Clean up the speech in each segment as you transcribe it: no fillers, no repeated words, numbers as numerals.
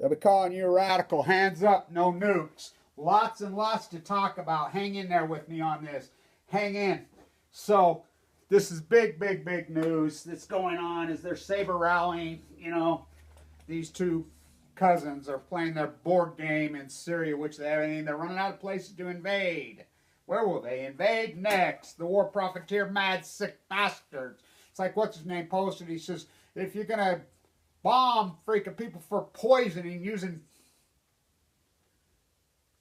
They'll be calling you a radical. Hands up, no nukes. Lots and lots to talk about. Hang in there with me on this. Hang in. So, this is big, big, big news that's going on as they're saber rallying. You know, these two cousins are playing their board game in Syria, which they haven't. They're running out of places to invade. Where will they invade next? The war profiteer, mad, sick bastards. It's like, what's his name posted? He says, if you're going to bomb freaking people for poisoning, using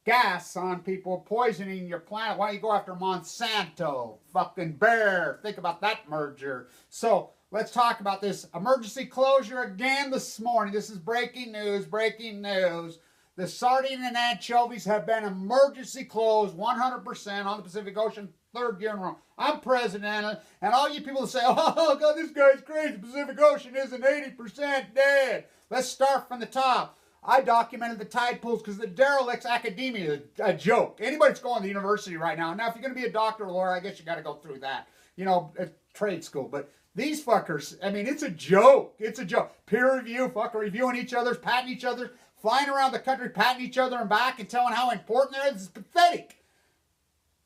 gas on people, poisoning your planet, why don't you go after Monsanto? Fucking bear. Think about that merger. So, let's talk about this emergency closure again this morning. This is breaking news, breaking news. The sardine and anchovies have been emergency closed 100% on the Pacific Ocean, third year in a row. I'm president, and all you people that say, oh, God, this guy's crazy. The Pacific Ocean isn't 80% dead. Let's start from the top. I documented the tide pools because the derelicts academia is a joke. Anybody that's going to the university right now, if you're going to be a doctor or lawyer, I guess you got to go through that, at trade school. But these fuckers, it's a joke. It's a joke. Peer review, fucking reviewing each other's, patting each other, flying around the country, patting each other and back and telling how important they are. This is pathetic.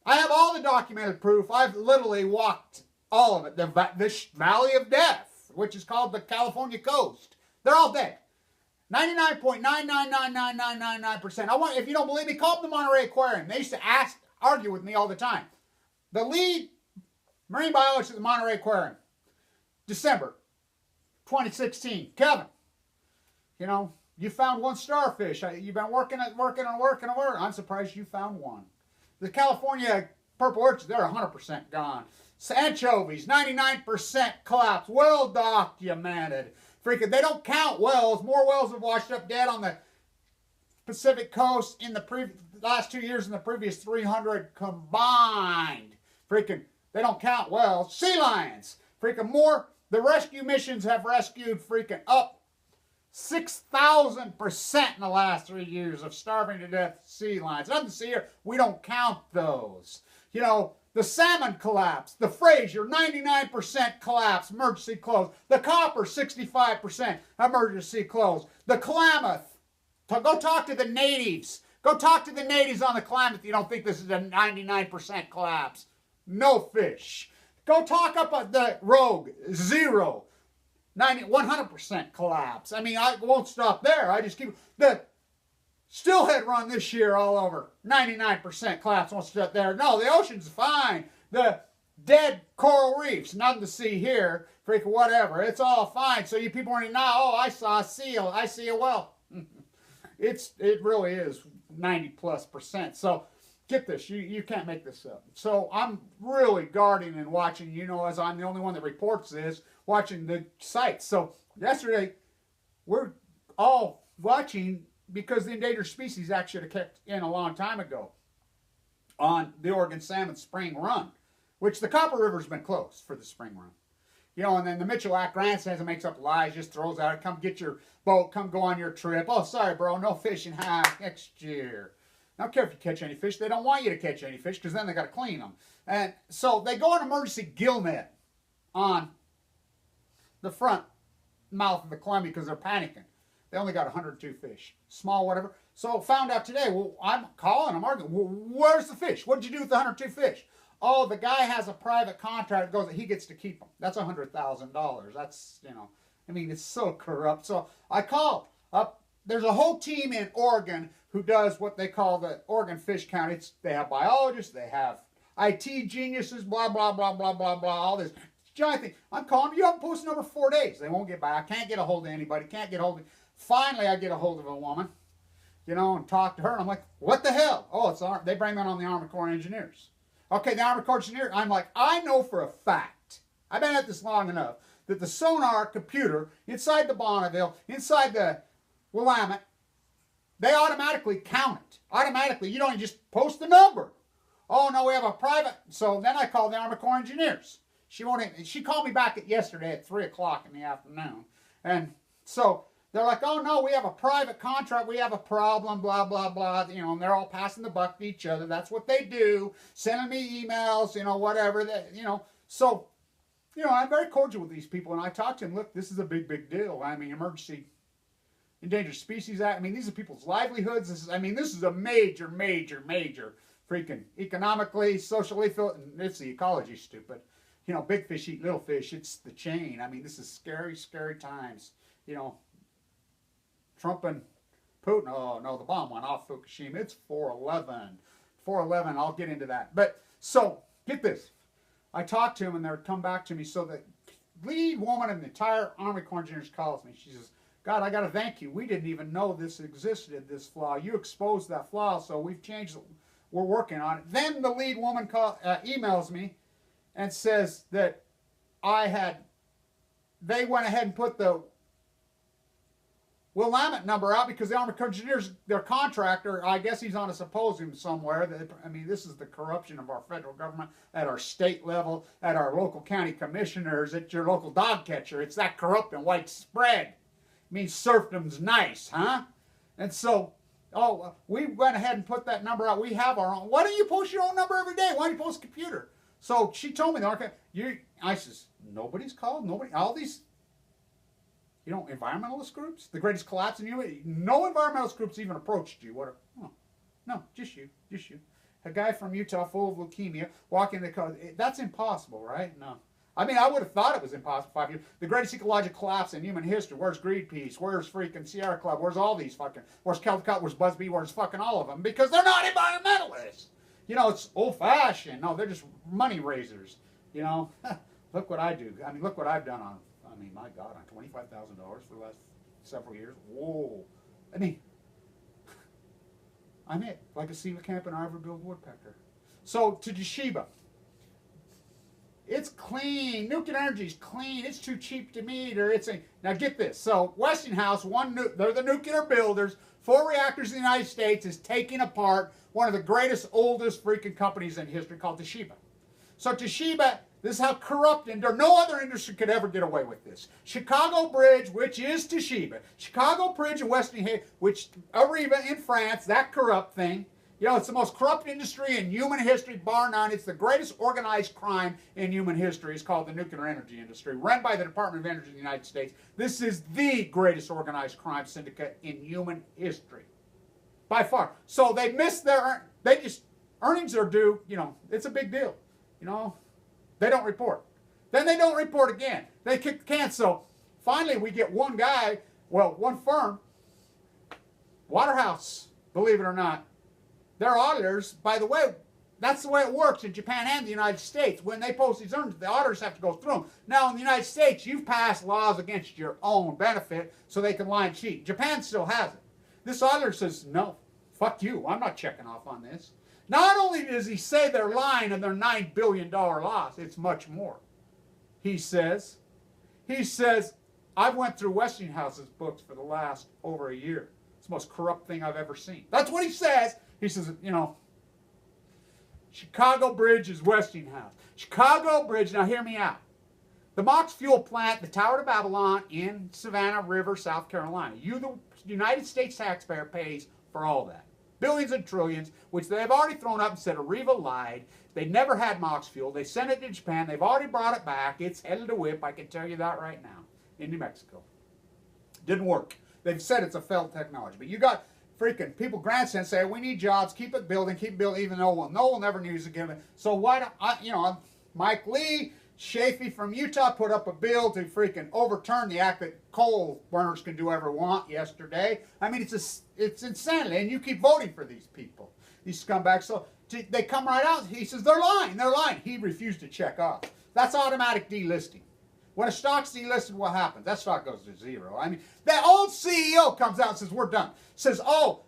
I have all the documented proof. I've literally walked all of it. The Valley of Death, which is called the California coast. They're all dead. 99.9999999%. If you don't believe me, call up the Monterey Aquarium. They used to argue with me all the time. The lead marine biologist at the Monterey Aquarium, December 2016. Kevin, you found one starfish. You've been working. I'm surprised you found one. The California purple orchids, they're 100% gone. Anchovies, 99% collapse. Well documented. Freaking, they don't count wells. More wells have washed up dead on the Pacific coast in the last 2 years than the previous 300 combined. Freaking, they don't count wells. Sea lions, freaking more. The rescue missions have rescued freaking up 6,000% in the last 3 years of starving to death sea lions. Nothing to see here. We don't count those. The salmon collapse. The Fraser, 99% collapse, emergency closed. The copper, 65% emergency closed. The Klamath. Go talk to the natives. Go talk to the natives on the Klamath. You don't think this is a 99% collapse. No fish. Go talk up at the Rogue, 100% collapse. I won't stop there. I just keep the Steelhead Run this year all over. 99% collapse. Won't stop there. No, the ocean's fine. The dead coral reefs. Nothing to see here. Freaking whatever. It's all fine. So you people already know, I saw a seal. I see a whale. It really is 90+%. So get this. You can't make this up. So I'm really guarding and watching, as I'm the only one that reports this, watching the sites. So yesterday, we're all watching because the Endangered Species Act should have kicked in a long time ago on the Oregon Salmon Spring Run, which the Copper River's been closed for the Spring Run. And then the Mitchell Act grant says it makes up lies, just throws out, come get your boat, come go on your trip. Oh, sorry, bro, no fishing next year. I don't care if you catch any fish. They don't want you to catch any fish because then they got to clean them. And so they go on emergency gill net on the front mouth of the Columbia because they're panicking. They only got 102 fish. Small, whatever. So found out today, I'm calling, I'm arguing, where's the fish? What did you do with the 102 fish? Oh, the guy has a private contract that goes that he gets to keep them. That's $100,000. That's, it's so corrupt. So I called up. There's a whole team in Oregon who does what they call the Oregon Fish Count. They have biologists, they have IT geniuses, blah, blah, blah, blah, blah, blah, all this giant thing. I'm calling them. You haven't posted over 4 days. They won't get back. Can't get a hold of anybody. Can't get a hold of. Finally, I get a hold of a woman, and talk to her. I'm like, what the hell? Oh, they bring that on the Army Corps of Engineers. Okay, the Army Corps of Engineers. I'm like, I know for a fact, I've been at this long enough, that the sonar computer inside the Bonneville, inside the Willamette, they automatically count it. Automatically. You don't just post the number. Oh, no, we have a private. So then I called the Army Corps of Engineers. She called me back yesterday at 3 o'clock in the afternoon. And so they're like, oh, no, we have a private contract. We have a problem, blah, blah, blah. And they're all passing the buck to each other. That's what they do. Sending me emails, whatever. So, I'm very cordial with these people. And I talk to them, look, this is a big, big deal. Emergency Endangered Species Act. I mean, these are people's livelihoods. This is a major, major, major freaking economically, socially, and it's the ecology, stupid. You know, big fish eat little fish. It's the chain. I mean, this is scary, scary times. You know, Trump and Putin. Oh, no, the bomb went off Fukushima. It's 4/11. 4/11, I'll get into that. But, so, get this. I talked to him, and they're come back to me. So the lead woman in the entire Army Corps of Engineers calls me. She says, God, I got to thank you. We didn't even know this existed, this flaw. You exposed that flaw, so we've changed it. We're working on it. Then the lead woman emails me and says that they went ahead and put the Willamette number out because the Army Corps of Engineers, their contractor, I guess he's on a symposium somewhere. I mean, this is the corruption of our federal government at our state level, at our local county commissioners, at your local dog catcher. It's that corrupt and widespread. It means serfdom's nice, huh? And so, we went ahead and put that number out. We have our own. Why don't you post your own number every day? Why don't you post a computer? So she told me, I says, nobody's called, nobody, all these, environmentalist groups, the greatest collapse in human, no environmentalist groups even approached you. No, just you. A guy from Utah full of leukemia walking the car. That's impossible, right? No. I mean, I would have thought it was impossible 5 years. The greatest ecological collapse in human history. Where's Greenpeace? Where's freaking Sierra Club? Where's all these fucking, where's Caldecott? Where's Busby? Where's fucking all of them? Because they're not environmentalists. It's old-fashioned. No, they're just money raisers. Look what I do. I mean, look what I've done on, my God, on $25,000 for the last several years. Whoa. I mean, I'm it. Like a coelacanth and Ivory-billed woodpecker. So, to Toshiba. It's clean. Nuclear energy's clean. It's too cheap to meet. Now get this. So Westinghouse, they're the nuclear builders. 4 reactors in the United States is taking apart one of the greatest, oldest freaking companies in history called Toshiba. So Toshiba, this is how corrupt, and no other industry could ever get away with this. Chicago Bridge, which is Toshiba. Chicago Bridge and Westinghouse, which Arriva in France, that corrupt thing. It's the most corrupt industry in human history, bar none. It's the greatest organized crime in human history. It's called the nuclear energy industry, run by the Department of Energy in the United States. This is the greatest organized crime syndicate in human history, by far. So they missed earnings are due, it's a big deal. They don't report. Then they don't report again. They kick the can. So finally we get one firm, Waterhouse, believe it or not. Their auditors, by the way, that's the way it works in Japan and the United States. When they post these earnings, the auditors have to go through them. Now, in the United States, you've passed laws against your own benefit so they can lie and cheat. Japan still has it. This auditor says, no, fuck you. I'm not checking off on this. Not only does he say they're lying and their $9 billion loss, it's much more. He says, I've went through Westinghouse's books for the last over a year. It's the most corrupt thing I've ever seen. That's what he says. He says, Chicago Bridge is Westinghouse. Chicago Bridge, now hear me out. The Mox Fuel Plant, the Tower to Babylon in Savannah River, South Carolina. The United States taxpayer pays for all that. Billions and trillions, which they've already thrown up and said Arriva lied. They never had Mox Fuel. They sent it to Japan. They've already brought it back. It's headed to whip. I can tell you that right now. In New Mexico. Didn't work. They've said it's a failed technology. But you got freaking people grandstand say, we need jobs, keep it building, even though no one ever needs to give it. So why don't Mike Lee, Chafee from Utah put up a bill to freaking overturn the act that coal burners can do whatever they want yesterday. I mean, it's insanity, and you keep voting for these people, these scumbags. So they come right out. He says, they're lying. He refused to check off. That's automatic delisting. When a stock's delisted, what happens? That stock goes to zero. I mean, the old CEO comes out and says, we're done. Says,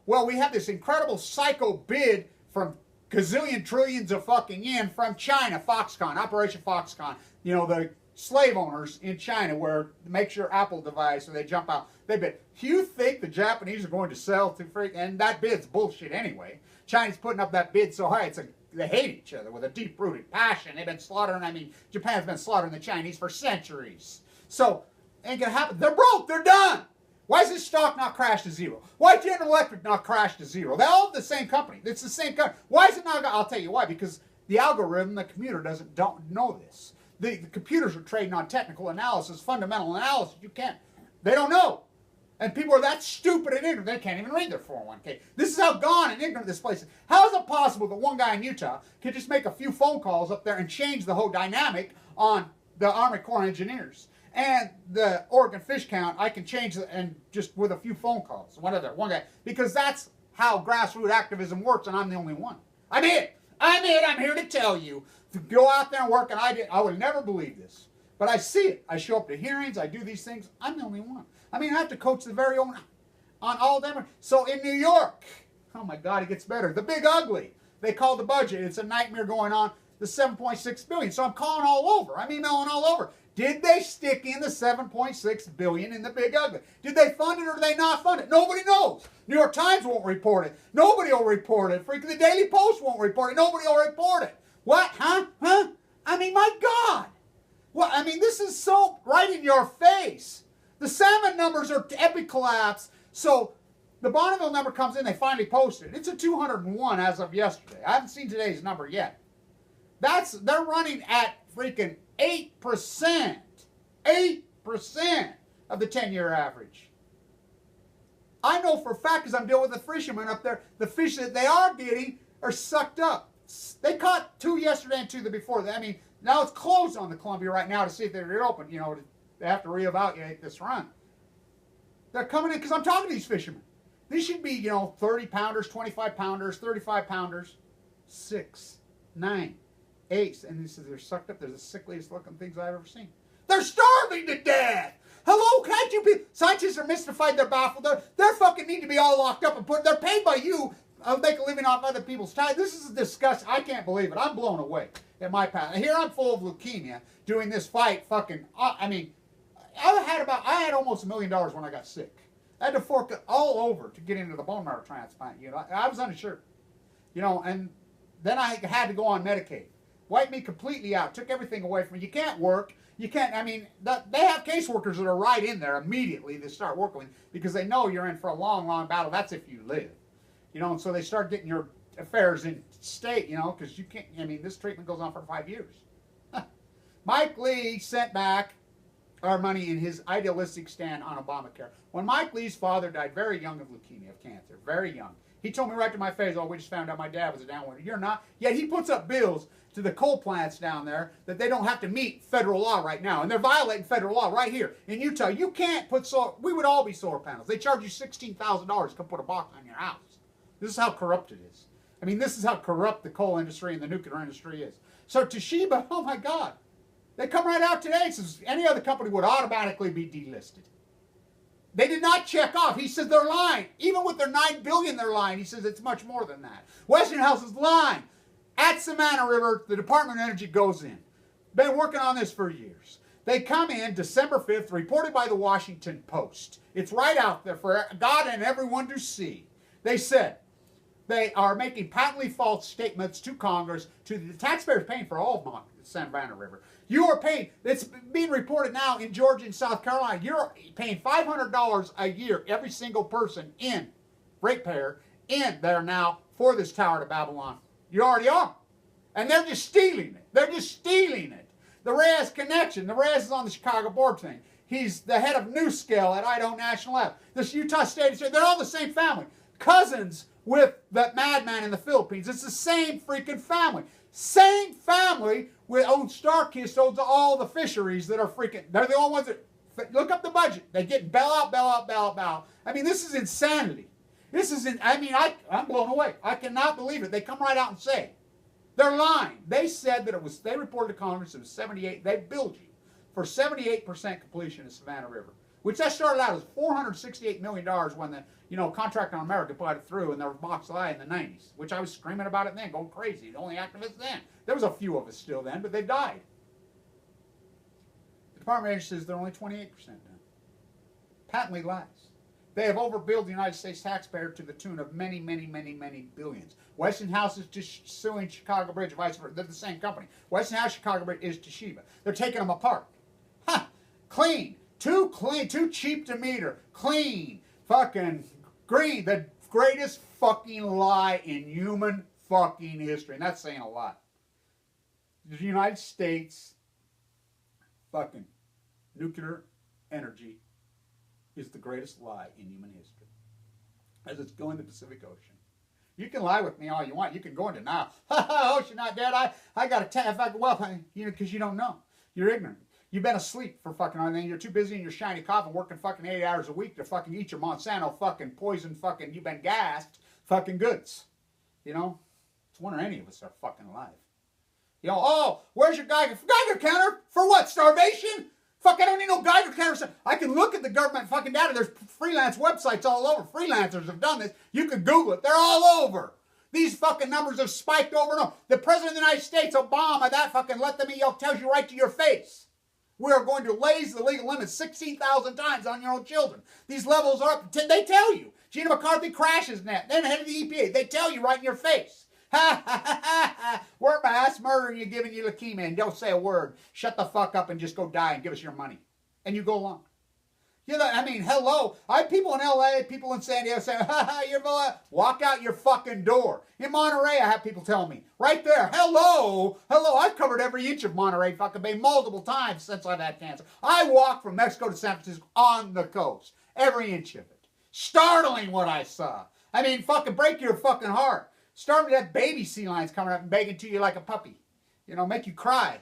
we have this incredible psycho bid from gazillion trillions of fucking yen from China, Foxconn, Operation Foxconn. The slave owners in China where make sure Apple device so they jump out. They bid. You think the Japanese are going to sell to and that bid's bullshit anyway. China's putting up that bid so high, they hate each other with a deep-rooted passion. They've been slaughtering, Japan's been slaughtering the Chinese for centuries. So, ain't gonna happen. They're broke, they're done. Why is this stock not crashed to zero? Why is General Electric not crashed to zero? They're all the same company. It's the same company. Why is it not? I'll tell you why. Because the algorithm, the computer don't know this. The computers are trading on technical analysis, fundamental analysis. They don't know. And people are that stupid and ignorant, they can't even read their 401k. This is how gone and ignorant this place is. How is it possible that one guy in Utah can just make a few phone calls up there and change the whole dynamic on the Army Corps of Engineers? And the Oregon fish count, I can change it and just with a few phone calls. One guy. Because that's how grassroots activism works, and I'm the only one. I'm it. I'm here to tell you to go out there and work, and I would never believe this. But I see it. I show up to hearings. I do these things. I'm the only one. I mean, I have to coach the very own on all them. So in New York, oh my God, it gets better. The big ugly. They call the budget. It's a nightmare going on. The 7.6 billion. So I'm calling all over. I'm emailing all over. Did they stick in the 7.6 billion in the big ugly? Did they fund it or did they not fund it? Nobody knows. New York Times won't report it. Nobody will report it. Freaking the Daily Post won't report it. Nobody will report it. What? Huh? I mean, my God. Well, I mean, this is so right in your face. The salmon numbers are epic collapse. So the Bonneville number comes in. They finally posted it. It's a 201 as of yesterday. I haven't seen today's number yet. They're running at freaking 8%. 8% of the 10-year average. I know for a fact because I'm dealing with the fishermen up there. The fish that they are getting are sucked up. They caught 2 yesterday and 2 the before. I mean, now it's closed on the Columbia right now to see if they're open. You know, they have to reevaluate this run. They're coming in because I'm talking to these fishermen. These should be, 30 pounders, 25 pounders, 35 pounders, 6, 9, 8. And he says they're sucked up. They're the sickliest looking things I've ever seen. They're starving to death. Hello, can't you be? Scientists are mystified. They're baffled. They're fucking need to be all locked up and they're paid by you. Make a living off other people's time. This is disgusting. I can't believe it. I'm blown away at my path. Here I'm full of leukemia doing this fight. Fucking, I mean, I had almost $1 million when I got sick. I had to fork it all over to get into the bone marrow transplant. I was uninsured. And then I had to go on Medicaid. Wiped me completely out. Took everything away from me. You can't work. You can't, I mean, they have caseworkers that are right in there immediately to start working with because they know you're in for a long, long battle. That's if you live. And so they start getting your affairs in state, because you can't, I mean, this treatment goes on for 5 years. Mike Lee sent back our money in his idealistic stand on Obamacare. When Mike Lee's father died very young of leukemia, of cancer, very young, he told me right to my face, we just found out my dad was a downwinder. You're not. Yet he puts up bills to the coal plants down there that they don't have to meet federal law right now. And they're violating federal law right here. In Utah, you can't put solar, we would all be solar panels. They charge you $16,000 to come put a box on your house. This is how corrupt it is. I mean, this is how corrupt the coal industry and the nuclear industry is. So Toshiba, oh my God, they come right out today. Says any other company would automatically be delisted. They did not check off. He says they're lying. Even with their $9 billion, they're lying. He says it's much more than that. Westinghouse is lying. At Savannah River, the Department of Energy goes in. Been working on this for years. They come in December 5th, reported by the Washington Post. It's right out there for God and everyone to see. They said they are making patently false statements to Congress, to the taxpayers paying for all of the Savannah River. You are paying, it's being reported now in Georgia and South Carolina, you're paying $500 a year, every single person in ratepayer in there now for this tower to Babylon. You already are. And they're just stealing it. They're just stealing it. The Reyes connection, the Reyes is on the Chicago board thing. He's the head of NewScale at Idaho National Lab. This Utah State, they're all the same family. Cousins with that madman in the Philippines. It's the same freaking family. Same family with owns StarKist, owns all the fisheries that are freaking, they're the only ones that, look up the budget. They get bail out. I mean, this is insanity. This is, I'm blown away. I cannot believe it. They come right out and say, they're lying. They said that they reported to Congress it was 78, they billed you for 78% completion of Savannah River, which that started out as $468 million when the, Contract on America put it through and there was Box Lie in the 90s, which I was screaming about it then, going crazy. The only activists then. There was a few of us still then, but they died. The Department of Energy says they're only 28% done. Patently lies. They have overbilled the United States taxpayer to the tune of many, many, many, many billions. Westinghouse is just suing Chicago Bridge, vice versa. They're the same company. Westinghouse, Chicago Bridge is Toshiba. They're taking them apart. Clean. Too cheap to meter. Clean. Fucking green. The greatest fucking lie in human fucking history. And that's saying a lot. The United States fucking nuclear energy is the greatest lie in human history. As it's going to the Pacific Ocean. You can lie with me all you want. You can go in denial. Ha ha, ocean not dead. I got a because you don't know. You're ignorant. You've been asleep for fucking everything. You're too busy in your shiny coffin working fucking 8 hours a week to fucking eat your Monsanto fucking poison fucking, you've been gassed fucking goods. You know? It's wonder any of us are fucking alive. You know, oh, where's your Geiger counter? For what? Starvation? Fuck, I don't need no Geiger counter. I can look at the government fucking data. There's freelance websites all over. Freelancers have done this. You can Google it. They're all over. These fucking numbers have spiked over and over. The President of the United States, Obama, that fucking let them eat, tells you right to your face. We are going to raise the legal limit 16,000 times on your own children. These levels are up. They tell you. Gina McCarthy crashes net. Then head of the EPA. They tell you right in your face. Ha ha ha ha ha. We're mass murdering you, giving you leukemia, and don't say a word. Shut the fuck up and just go die and give us your money. And you go along. You know, I mean, hello. I have people in LA, people in San Diego saying, ha ha, you're walk out your fucking door. In Monterey, I have people telling me, right there, hello, I've covered every inch of Monterey fucking Bay multiple times since I've had cancer. I walked from Mexico to San Francisco on the coast. Every inch of it. Startling what I saw. I mean, fucking break your fucking heart. Starting to have baby sea lions coming up and begging to you like a puppy. You know, make you cry.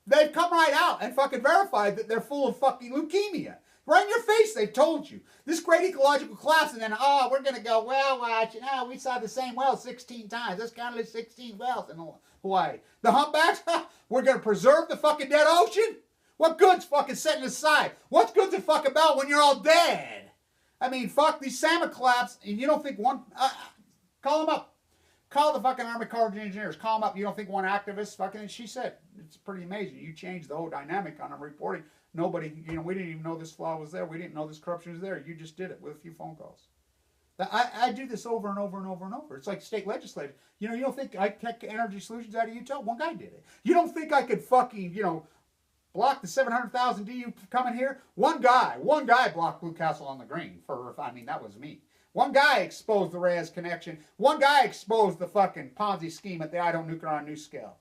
They've come right out and fucking verified that they're full of fucking leukemia. Right in your face, they've told you. This great ecological collapse, and then, oh, we're going to go whale watching. Oh, we saw the same whale 16 times. That's counted as 16 whales in Hawaii. The humpbacks, we're going to preserve the fucking dead ocean? What good's fucking setting aside? What's good's it fucking about when you're all dead? I mean, fuck, these salmon collapse, and you don't think one, call them up. Call the fucking Army Corps of Engineers. Call them up. You don't think one activist fucking, and she said, it's pretty amazing. You changed the whole dynamic on them reporting. Nobody, you know, we didn't even know this flaw was there. We didn't know this corruption was there. You just did it with a few phone calls. I do this over and over and over and over. It's like state legislators. You know, you don't think I took energy solutions out of Utah? One guy did it. You don't think I could fucking, you know, block the 700,000 DU coming here? One guy blocked Blue Castle on the Green. That was me. One guy exposed the Reyes connection. One guy exposed the fucking Ponzi scheme at the Idaho Nuclear on NuScale.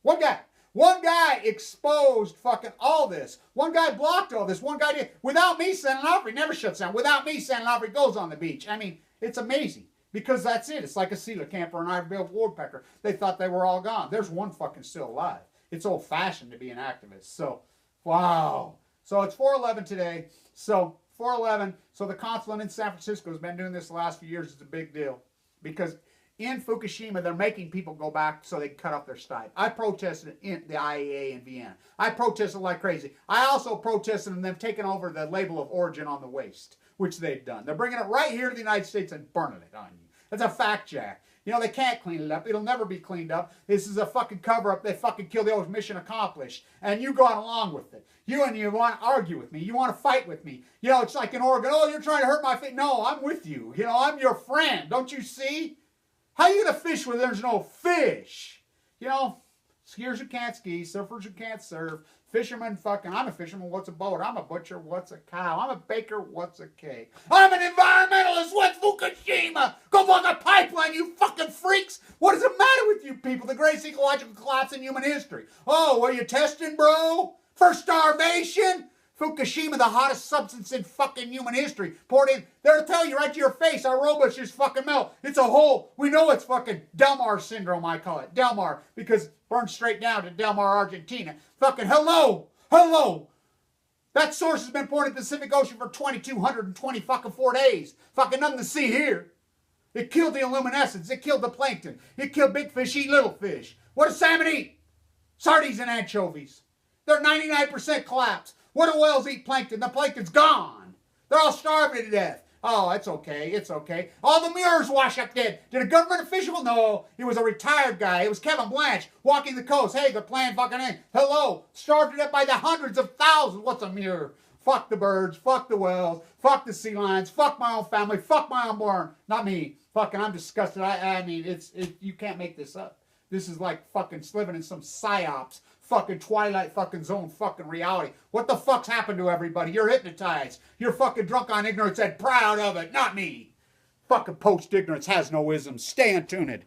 One guy. One guy exposed fucking all this. One guy blocked all this. One guy did. Without me, San Onofre never shuts down. Without me, San Onofre goes on the beach. I mean, it's amazing. Because that's it. It's like a sealer camper and Ivory-billed woodpecker. They thought they were all gone. There's one fucking still alive. It's old-fashioned to be an activist. So, wow. So it's 4/11 today. So 4/11. So the consulate in San Francisco has been doing this the last few years. It's a big deal. Because in Fukushima, they're making people go back so they can cut off their stipe. I protested in the IAEA in Vienna. I protested like crazy. I also protested them taking over the label of origin on the waste, which they've done. They're bringing it right here to the United States and burning it on you. That's a fact, Jack. You know, they can't clean it up. It'll never be cleaned up. This is a fucking cover-up. They fucking killed the old mission accomplished. And you gone along with it. You want to argue with me. You want to fight with me. You know, it's like in Oregon, oh, you're trying to hurt my face. No, I'm with you. You know, I'm your friend. Don't you see? How are you going to fish where there's no fish? You know, skiers who can't ski, surfers who can't surf, fishermen fucking, I'm a fisherman, what's a boat? I'm a butcher, what's a cow? I'm a baker, what's a cake? I'm an environmentalist, what's Fukushima? Go block a pipeline, you fucking freaks! What is the matter with you people? The greatest ecological collapse in human history. Oh, were you testing, bro? For starvation? Fukushima, the hottest substance in fucking human history. Poured in. They'll tell you right to your face, our robots just fucking melt. It's a hole. We know it's fucking Del Mar syndrome, I call it. Del Mar. Because it burns straight down to Del Mar, Argentina. Fucking hello. That source has been poured in the Pacific Ocean for 2,220 fucking 4 days. Fucking nothing to see here. It killed the luminescence. It killed the plankton. It killed big fish eat little fish. What does salmon eat? Sardines and anchovies. They're 99% collapsed. What do whales eat plankton? The plankton's gone. They're all starving to death. Oh, it's okay. It's okay. All the mirrors wash up dead. Did a government official? No. He was a retired guy. It was Kevin Blanche walking the coast. Hey, they're playing fucking in. Hello. Starved to death by the hundreds of thousands. What's a mirror? Fuck the birds. Fuck the whales. Fuck the sea lions. Fuck my own family. Fuck my own barn. Not me. Fucking, I'm disgusted. I mean, you can't make this up. This is like fucking living in some psyops. Fucking Twilight fucking Zone fucking reality. What the fuck's happened to everybody? You're hypnotized. You're fucking drunk on ignorance and proud of it. Not me. Fucking post-ignorance has no isms. Stay untuned.